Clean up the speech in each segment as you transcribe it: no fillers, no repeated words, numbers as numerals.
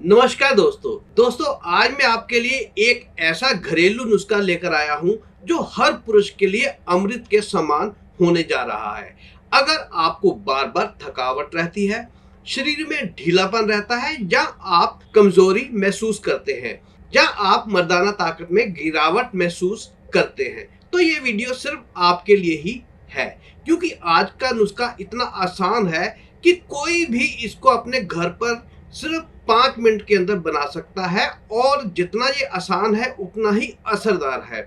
नमस्कार दोस्तों आज मैं आपके लिए एक ऐसा घरेलू नुस्खा लेकर आया हूं जो हर पुरुष के लिए अमृत के समान होने जा रहा है। अगर आपको बार बार थकावट रहती है, शरीर में ढीलापन रहता है या आप कमजोरी महसूस करते हैं या आप मर्दाना ताकत में गिरावट महसूस करते हैं, तो ये वीडियो सिर्फ आपके लिए ही है। क्योंकि आज का नुस्खा इतना आसान है कि कोई भी इसको अपने घर पर सिर्फ 5 मिनट के अंदर बना सकता है और जितना ये आसान है उतना ही असरदार है।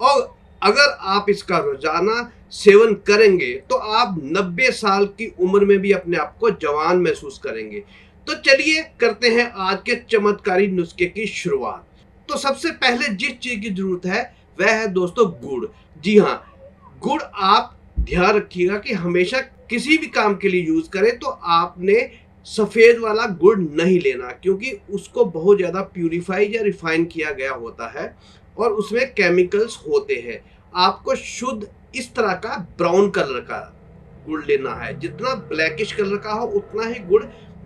और अगर आप इसका रोजाना सेवन करेंगे तो आप 90 साल की उम्र में भी अपने आप को जवान महसूस करेंगे। तो चलिए करते हैं आज के चमत्कारी नुस्खे की शुरुआत। तो सबसे पहले जिस चीज की जरूरत है वह है दोस्तों गुड़। जी हाँ, गुड़ आप ध्यान रखिएगा कि हमेशा किसी भी काम के लिए यूज करें तो आपने सफेद वाला गुड़ नहीं लेना, क्योंकि उसको बहुत ज्यादा प्यूरिफाई या रिफाइन किया गया होता है और उसमें केमिकल्स होते हैं। आपको शुद्ध इस तरह का ब्राउन कलर का गुड़ लेना है। जितना ब्लैकिश कलर का हो उतना ही गुड़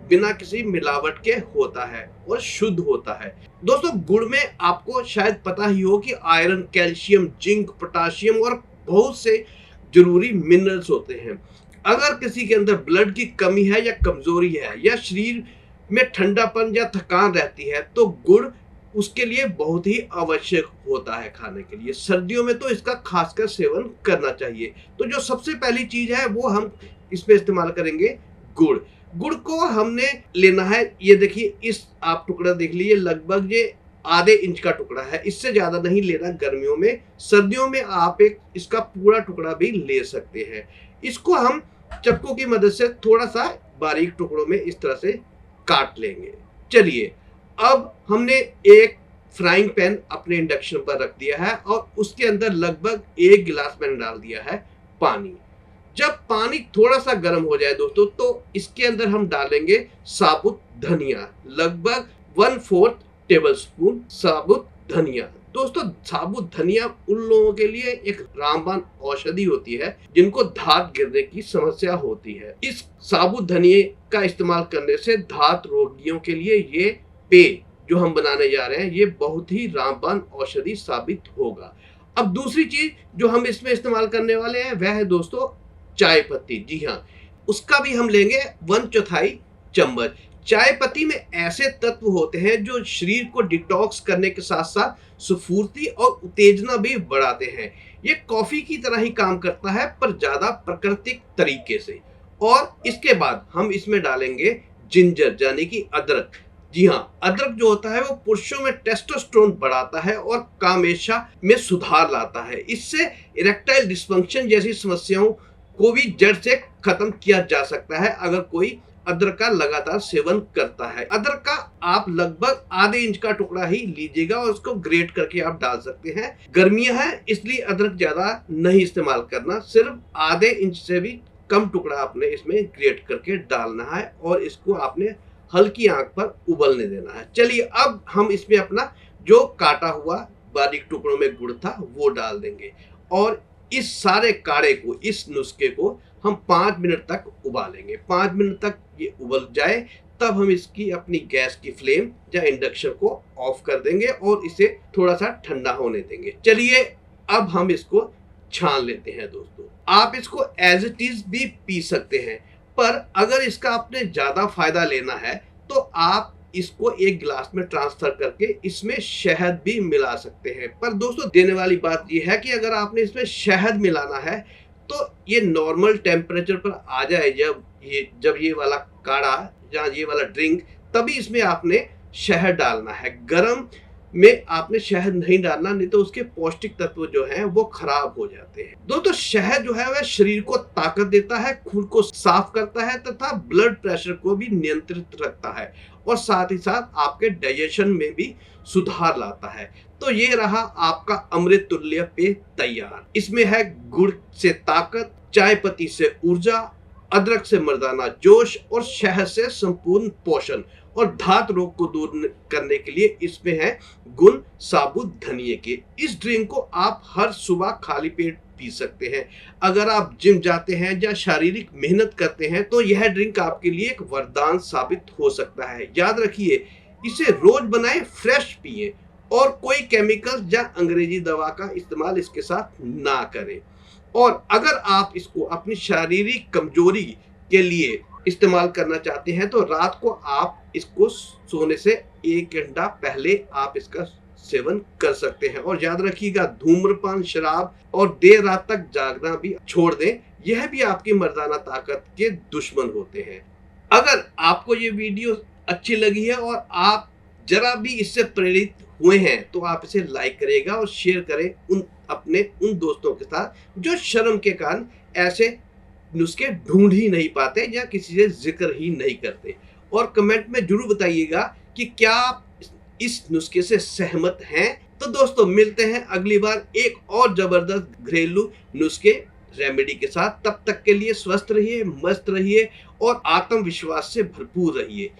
बिना किसी मिलावट के होता है और शुद्ध होता है। दोस्तों गुड़ में आपको शायद पता ही हो कि आयरन, कैल्शियम, जिंक, पोटाशियम और बहुत से जरूरी मिनरल्स होते हैं। अगर किसी के अंदर ब्लड की कमी है या कमजोरी है या शरीर में ठंडापन या थकान रहती है तो गुड़ उसके लिए बहुत ही आवश्यक होता है खाने के लिए। सर्दियों में तो इसका खासकर सेवन करना चाहिए। तो जो सबसे पहली चीज है वो हम इसमें इस्तेमाल करेंगे गुड़। गुड़ को हमने लेना है, ये देखिए, इस आप टुकड़ा देख लीजिए, लगभग ये आधे इंच का टुकड़ा है। इससे ज्यादा नहीं लेना गर्मियों में। सर्दियों में आप एक इसका पूरा टुकड़ा भी ले सकते हैं। इसको हम चाकू की मदद से थोड़ा सा बारीक टुकड़ों में इस तरह से काट लेंगे। चलिए, अब हमने एक फ्राइंग पैन अपने इंडक्शन पर रख दिया है और उसके अंदर लगभग 1 गिलास मैंने डाल दिया है पानी। जब पानी थोड़ा सा गर्म हो जाए दोस्तों तो इसके अंदर हम डालेंगे साबुत धनिया, लगभग 1/4 टेबल स्पून साबुत धनिया। दोस्तों साबुत धनिया उन लोगों के लिए एक रामबाण औषधि होती है जिनको धात गिरने की समस्या होती है। इस साबुत धनिये का इस्तेमाल करने से धात रोगियों के लिए ये पेय जो हम बनाने जा रहे हैं ये बहुत ही रामबाण औषधि साबित होगा। अब दूसरी चीज जो हम इसमें इस्तेमाल करने वाले हैं वह है दोस्तों चाय पत्ती। जी हाँ, उसका भी हम लेंगे 1/4 चम्मच। चाय पत्ती में ऐसे तत्व होते हैं जो शरीर को डिटॉक्स करने के साथ साथ स्फूर्ति और उत्तेजना भी बढ़ाते हैं। ये कॉफी की तरह ही काम करता है पर ज्यादा प्राकृतिक तरीके से। और इसके बाद हम इसमें डालेंगे जिंजर यानी कि अदरक। जी हाँ, अदरक जो होता है वो पुरुषों में टेस्टोस्टेरोन बढ़ाता है और कामेशा में सुधार लाता है। इससे इरेक्टाइल डिस्फंक्शन जैसी समस्याओं को भी जड़ से खत्म किया जा सकता है अगर कोई अदरक का लगातार सेवन करता है। अदरक का आप लगभग आधे इंच का टुकड़ा ही लीजिएगा और उसको ग्रेट करके आप डाल सकते हैं। गर्मियां हैं इसलिए अदरक ज्यादा नहीं इस्तेमाल करना, सिर्फ आधे इंच से भी कम टुकड़ा आपने इसमें ग्रेट करके डालना है और इसको आपने हल्की आंच पर उबलने देना है। चलिए, अब हम इसमें अपना जो काटा हुआ बारीक टुकड़ों में गुड़ था वो डाल देंगे और इस सारे काढ़े को, इस नुस्खे को हम 5 मिनट तक उबालेंगे। 5 मिनट तक ये उबल जाए तब हम इसकी अपनी गैस की फ्लेम या इंडक्शन को ऑफ कर देंगे और इसे थोड़ा सा ठंडा होने देंगे। चलिए, अब हम इसको छान लेते हैं। दोस्तों आप इसको एज इट इज भी पी सकते हैं, पर अगर इसका आपने ज्यादा फायदा लेना है तो आप इसको एक गिलास में ट्रांसफर करके इसमें शहद भी मिला सकते हैं। पर दोस्तों देने वाली बात यह है कि अगर आपने इसमें शहद मिलाना है तो ये नॉर्मल टेम्परेचर पर आ जाए जब ये वाला काढ़ा या ये वाला ड्रिंक, तभी इसमें आपने शहद डालना है। गर्म में आपने शहद नहीं डालना, नहीं तो उसके पौष्टिक तत्व जो हैं वो खराब हो जाते हैं। दोस्तों शहद जो है वह शरीर को ताकत देता है, खून को साफ करता है तथा ब्लड प्रेशर को भी नियंत्रित रखता है और साथ ही साथ आपके डाइजेशन में भी सुधार लाता है। तो ये रहा आपका अमृत तुल्य पेय तैयार। इसमें है गुड़ से ताकत, चाय पत्ती से ऊर्जा, अदरक से मर्दाना जोश और शहद से संपूर्ण पोषण और धात रोग को दूर करने के लिए इसमें है गुण साबुत धनिये के। इस ड्रिंक को आप हर सुबह खाली पेट पी सकते हैं। अगर आप जिम जाते हैं या शारीरिक मेहनत करते हैं तो यह ड्रिंक आपके लिए एक वरदान साबित हो सकता है। याद रखिए, इसे रोज बनाएं, फ्रेश पिए और कोई केमिकल या अंग्रेजी दवा का इस्तेमाल इसके साथ ना करें। और अगर आप इसको अपनी शारीरिक कमजोरी के लिए इस्तेमाल करना चाहते हैं तो रात को आप इसको सोने से 1 घंटा पहले आप इसका सेवन कर सकते हैं। और याद रखिएगा, धूम्रपान, शराब और देर रात तक जागना भी छोड़ दें, यह भी आपकी मर्दाना ताकत के दुश्मन होते हैं। अगर आपको ये वीडियो अच्छी लगी है और आप जरा भी इससे प्रेरित हुए हैं तो आप इसे लाइक करेगा और शेयर करें उन दोस्तों के साथ जो शर्म के कारण ऐसे नुस्खे ढूंढ ही नहीं पाते या किसी से जिक्र ही नहीं करते। और कमेंट में जरूर बताइएगा कि क्या आप इस नुस्खे से सहमत हैं। तो दोस्तों, मिलते हैं अगली बार एक और जबरदस्त घरेलू नुस्खे रेमेडी के साथ। तब तक के लिए स्वस्थ रहिए, मस्त रहिए और आत्मविश्वास से भरपूर रहिए।